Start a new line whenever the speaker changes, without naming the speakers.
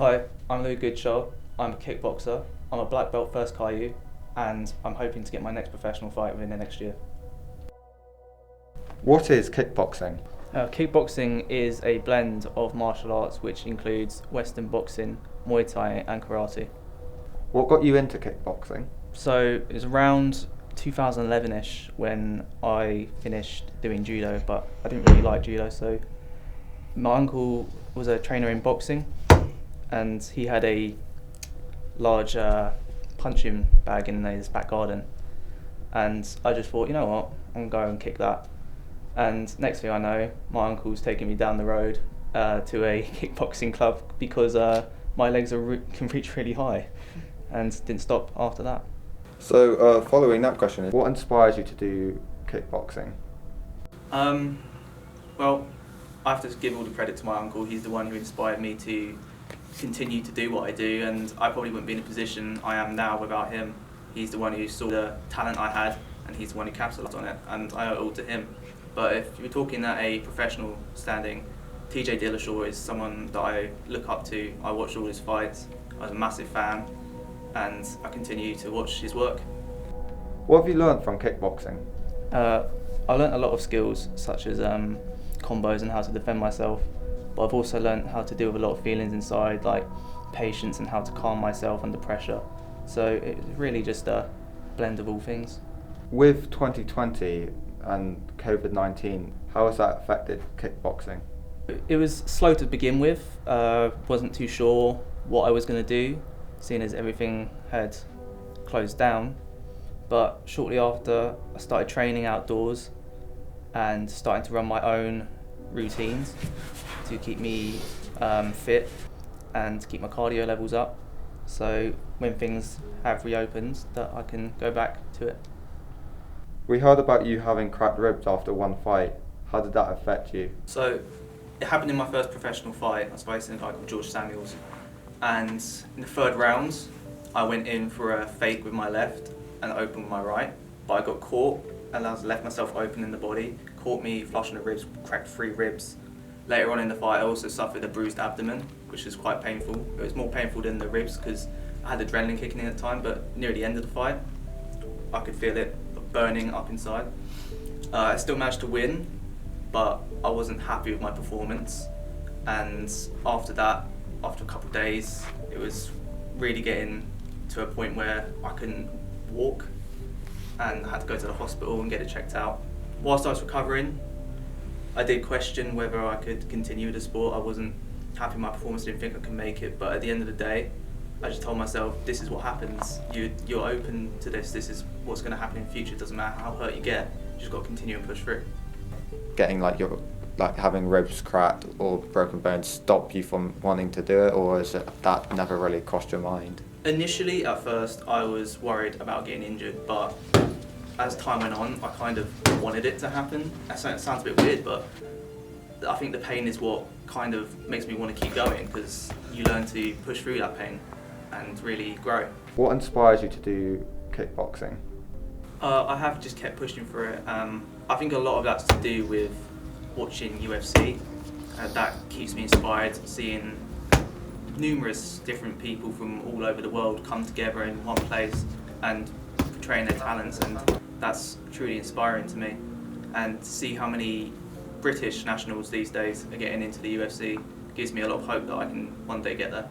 Hi, I'm Louie Goodchild. I'm a kickboxer. I'm a black belt first Kaiyu, and I'm hoping to get my next professional fight within the next year.
What is kickboxing?
Kickboxing is a blend of martial arts which includes Western boxing, Muay Thai and karate.
What got you into kickboxing?
So it was around 2011ish when I finished doing judo, but I didn't really like judo, so my uncle was a trainer in boxing and he had a large punching bag in his back garden, and I just thought, you know what, I'm going to go and kick that. And next thing I know, my uncle's taking me down the road to a kickboxing club because my legs can reach really high, and didn't stop after that.
So, following that question, what inspires you to do kickboxing?
Well, I have to give all the credit to my uncle. He's the one who inspired me to continue to do what I do, and I probably wouldn't be in the position I am now without him. He's the one who saw the talent I had, and he's the one who capitalised on it, and I owe it all to him. But if you're talking at a professional standing, TJ Dillashaw is someone that I look up to. I watched all his fights, I was a massive fan, and I continue to watch his work.
What have you learned from kickboxing?
I learnt a lot of skills such as combos and how to defend myself, but I've also learnt how to deal with a lot of feelings inside, like patience and how to calm myself under pressure. So it's really just a blend of all things.
With 2020 and COVID-19, how has that affected kickboxing?
It was slow to begin with. Wasn't too sure what I was going to do, seeing as everything had closed down. But shortly after, I started training outdoors and starting to run my own routines to keep me fit and keep my cardio levels up. So when things have reopened, that I can go back to it.
We heard about you having cracked ribs after one fight. How did that affect you?
So it happened in my first professional fight. I was facing a guy called George Samuels, and in the third round I went in for a fake with my left and open with my right, but I got caught and I left myself open in the body, caught me flush on the ribs, cracked 3 ribs. Later on in the fight I also suffered a bruised abdomen, which was quite painful. It was more painful than the ribs because I had adrenaline kicking in at the time, but near the end of the fight I could feel it burning up inside. I still managed to win, but I wasn't happy with my performance, and after that, after a couple of days, it was really getting to a point where I couldn't walk and I had to go to the hospital and get it checked out. Whilst I was recovering, I did question whether I could continue with the sport. I wasn't happy with my performance, didn't think I could make it, but at the end of the day, I just told myself, this is what happens. You're open to this is what's going to happen in the future. It doesn't matter how hurt you get, you just got to continue and push through.
Getting having ribs cracked or broken bones stop you from wanting to do it, or is it that never really crossed your mind?
Initially, at first, I was worried about getting injured, but as time went on, I kind of wanted it to happen. It sounds a bit weird, but I think the pain is what kind of makes me want to keep going, because you learn to push through that pain and really grow.
What inspires you to do kickboxing?
I have just kept pushing for it. I think a lot of that's to do with watching UFC. That keeps me inspired, seeing numerous different people from all over the world come together in one place and portraying their talents, and that's truly inspiring to me. And to see how many British nationals these days are getting into the UFC gives me a lot of hope that I can one day get there.